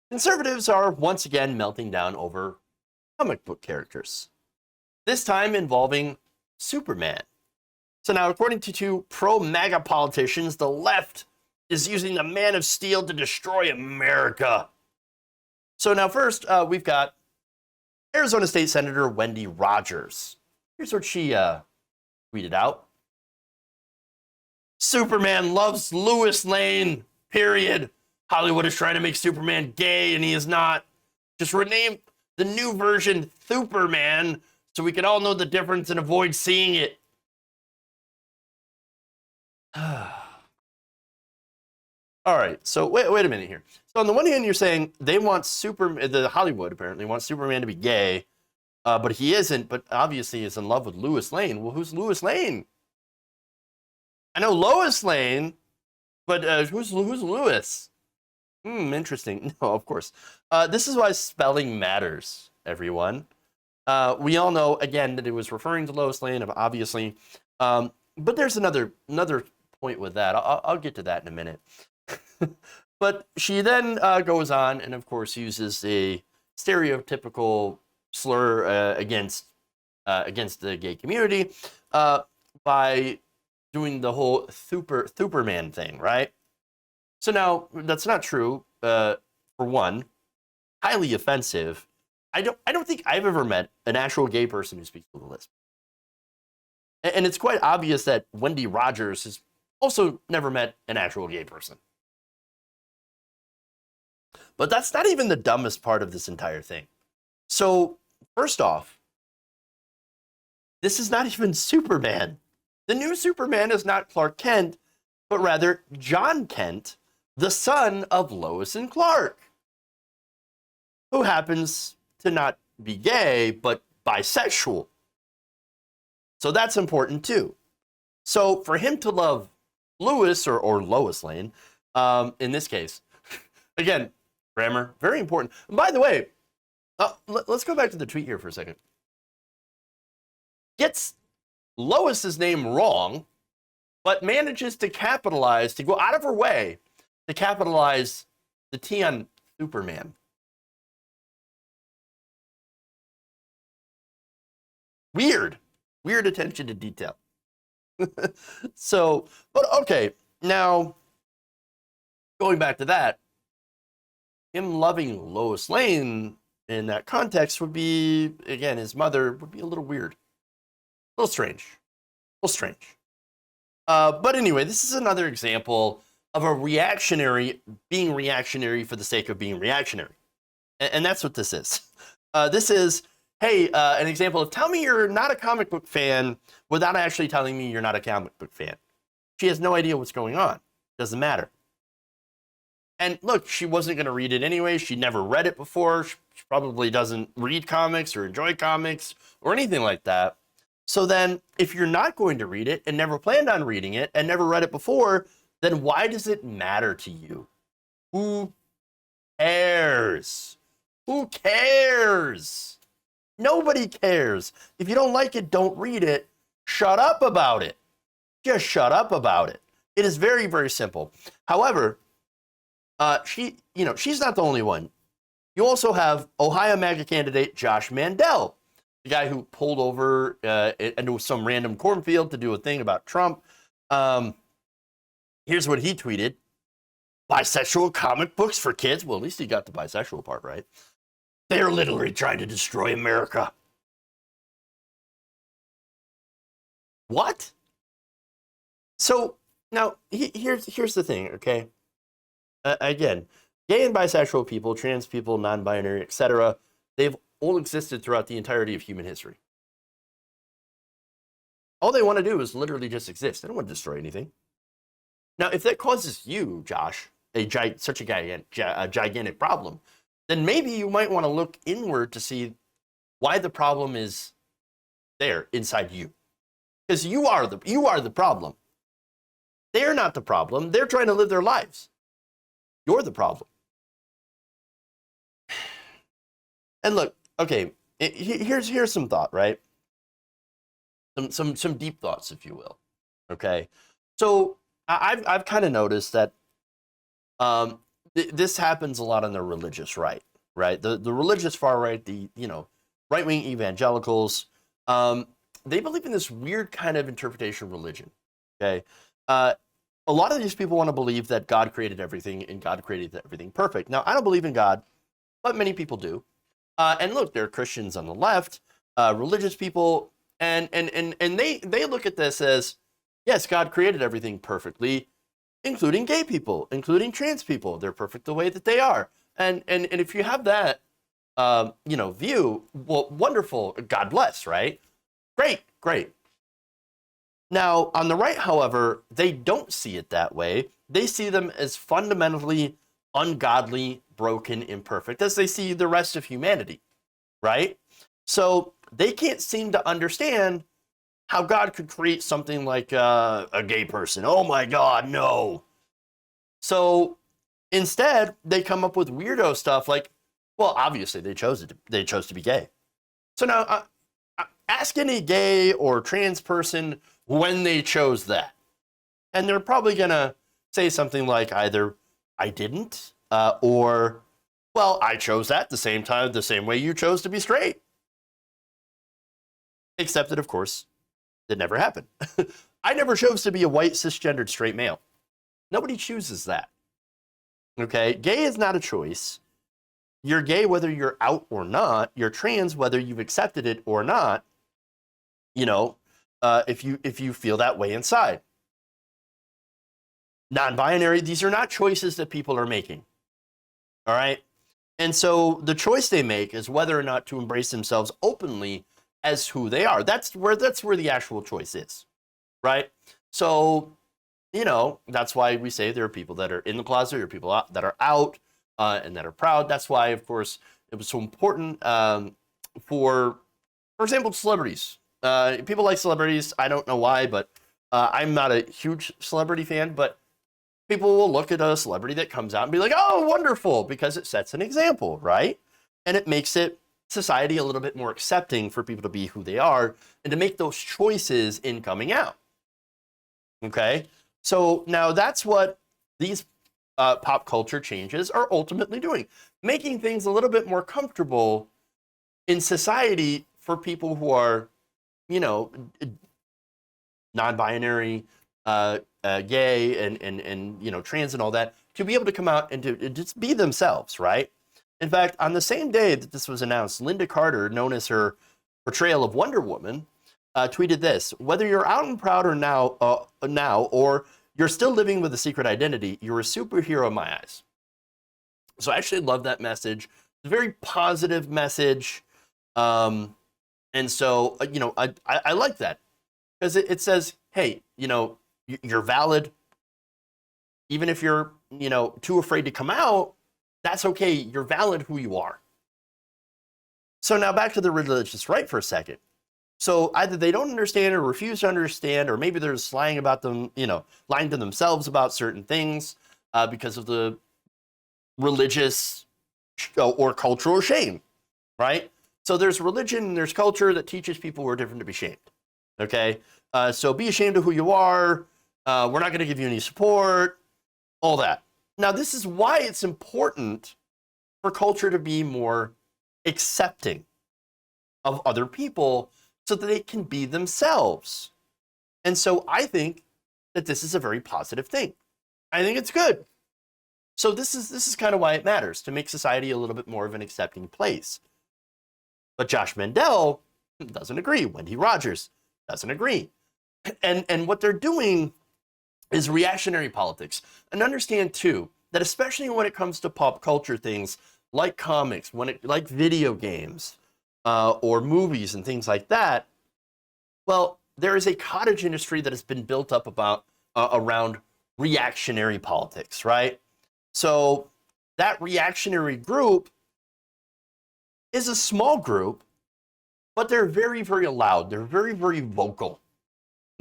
Conservatives are once again melting down over comic book characters, this time involving Superman. So now, according to two pro-MAGA politicians, the left is using the Man of Steel to destroy America. So now first, we've got Arizona State Senator Wendy Rogers. Here's what she tweeted out. Superman loves Lois Lane, period. Hollywood is trying to make Superman gay, and he is not. Just rename the new version Superman so we can all know the difference and avoid seeing it. All right, so wait a minute here. So on the one hand, you're saying they want the Hollywood apparently wants Superman to be gay, but he isn't. But obviously, is in love with Lois Lane. Well, who's Lois Lane? I know Lois Lane, but who's Lois? Interesting. No, of course. This is why spelling matters, everyone. We all know again that it was referring to Lois Lane, obviously. But there's another point with that. I'll get to that in a minute. But she then goes on and, of course, uses a stereotypical slur against the gay community by doing the whole Superman thing, right? So now that's not true. For one, highly offensive. I don't think I've ever met an actual gay person who speaks with a lisp. And it's quite obvious that Wendy Rogers has also never met an actual gay person. But that's not even the dumbest part of this entire thing. So, first off, this is not even Superman. The new Superman is not Clark Kent, but rather John Kent, the son of Lois and Clark, who happens to not be gay, but bisexual. So that's important too. So for him to love Lois or Lois Lane, in this case, again, grammar, very important. And by the way, let's go back to the tweet here for a second. Gets Lois's name wrong, but manages to capitalize, to go out of her way to capitalize the T on Superman. Weird attention to detail. So, but okay, now going back to that, him loving Lois Lane in that context would be, again, his mother would be a little weird, a little strange. But anyway, this is another example of a reactionary being reactionary for the sake of being reactionary. And that's what this is. This is, hey, an example of tell me you're not a comic book fan without actually telling me you're not a comic book fan. She has no idea what's going on. Doesn't matter. And look, she wasn't going to read it anyway. She never read it before. She probably doesn't read comics or enjoy comics or anything like that. So then, if you're not going to read it and never planned on reading it and never read it before, then why does it matter to you? Who cares? Who cares? Nobody cares. If you don't like it, don't read it. Shut up about it. Just shut up about it. It is very, very simple. However, she's not the only one. You also have Ohio MAGA candidate Josh Mandel, the guy who pulled over into some random cornfield to do a thing about Trump. Here's what he tweeted. Bisexual comic books for kids? Well, at least he got the bisexual part right. They're literally trying to destroy America. What? So now here's the thing, okay? Again, gay and bisexual people, trans people, non-binary, etc., they've all existed throughout the entirety of human history. All they want to do is literally just exist. They don't want to destroy anything. Now, if that causes you, Josh, such a gigantic problem, then maybe you might want to look inward to see why the problem is there inside you. Because you are the problem. They're not the problem. They're trying to live their lives. You're the problem. And look, okay, here's some thought, right? Some deep thoughts, if you will. Okay, so I've kind of noticed that this happens a lot on the religious right, right? The religious far right, the right wing evangelicals, they believe in this weird kind of interpretation of religion. Okay, a lot of these people want to believe that God created everything and God created everything perfect. Now, I don't believe in God, but many people do. And look, there are Christians on the left, religious people, and they look at this as, yes, God created everything perfectly, including gay people, including trans people. They're perfect the way that they are. And if you have that, view, well, wonderful. God bless, right? Great, great. Now, on the right, however, they don't see it that way. They see them as fundamentally ungodly, broken, imperfect, as they see the rest of humanity, right? So they can't seem to understand how God could create something like a gay person. Oh my God, no. So instead, they come up with weirdo stuff like, well, obviously they chose to be gay. So now, ask any gay or trans person when they chose that, and they're probably gonna say something like either I didn't, or well, I chose that the same way you chose to be straight. Except that, of course, it never happened. I never chose to be a white cisgendered straight male. Nobody chooses that. Okay, gay is not a choice. You're gay whether you're out or not. You're trans whether you've accepted it or not. If you feel that way inside. Non-binary, these are not choices that people are making. All right? And so the choice they make is whether or not to embrace themselves openly as who they are. That's where the actual choice is. Right? So, that's why we say there are people that are in the closet, there are people that are out and that are proud. That's why, of course, it was so important for example, celebrities. People like celebrities. I don't know why, but I'm not a huge celebrity fan, but people will look at a celebrity that comes out and be like, oh, wonderful, because it sets an example, right? And it makes society a little bit more accepting for people to be who they are and to make those choices in coming out. Okay? So now that's what these pop culture changes are ultimately doing, making things a little bit more comfortable in society for people who are, non-binary, gay, and trans and all that, to be able to come out and to just be themselves, right? In fact, on the same day that this was announced, Linda Carter, known as her portrayal of Wonder Woman, tweeted this: "Whether you're out and proud or now, or you're still living with a secret identity, you're a superhero in my eyes." So I actually love that message. It's a very positive message. And so, I like that because it says, hey, you're valid. Even if you're, too afraid to come out, that's okay. You're valid who you are. So now back to the religious right for a second. So either they don't understand or refuse to understand, or maybe they're just lying about them, lying to themselves about certain things because of the religious or cultural shame, right? So there's religion and there's culture that teaches people who are different to be shamed, okay? So be ashamed of who you are. We're not going to give you any support, all that. Now, this is why it's important for culture to be more accepting of other people so that they can be themselves. And so I think that this is a very positive thing. I think it's good. So this is kind of why it matters, to make society a little bit more of an accepting place. But Josh Mandel doesn't agree. Wendy Rogers doesn't agree. And what they're doing is reactionary politics. And understand, too, that especially when it comes to pop culture things like comics, like video games, or movies and things like that, well, there is a cottage industry that has been built up around reactionary politics, right? So that reactionary group is a small group, but they're very, very loud. They're very, very vocal,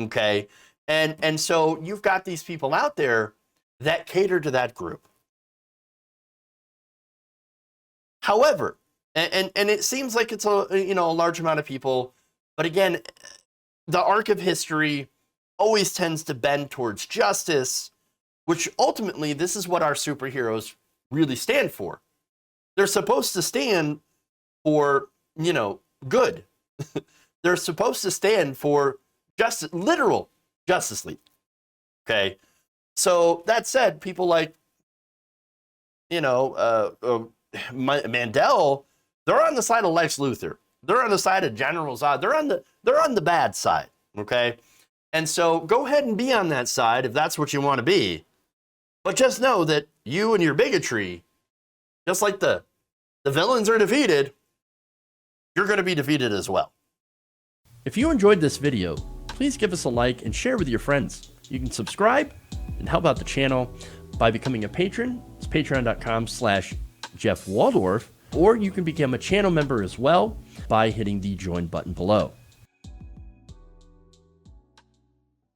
okay? And so you've got these people out there that cater to that group. However, and it seems like it's a large amount of people, but again, the arc of history always tends to bend towards justice, which ultimately, this is what our superheroes really stand for. They're supposed to stand for, good. They're supposed to stand for literal Justice League. Okay. So that said, people like, Mandel, they're on the side of Lex Luthor. They're on the side of General Zod. They're on the bad side. Okay. And so go ahead and be on that side if that's what you want to be. But just know that you and your bigotry, just like the villains are defeated, you're going to be defeated as well. If you enjoyed this video, please give us a like and share with your friends. You can subscribe and help out the channel by becoming a patron. It's patreon.com/Jeff Waldorf, or you can become a channel member as well by hitting the join button below.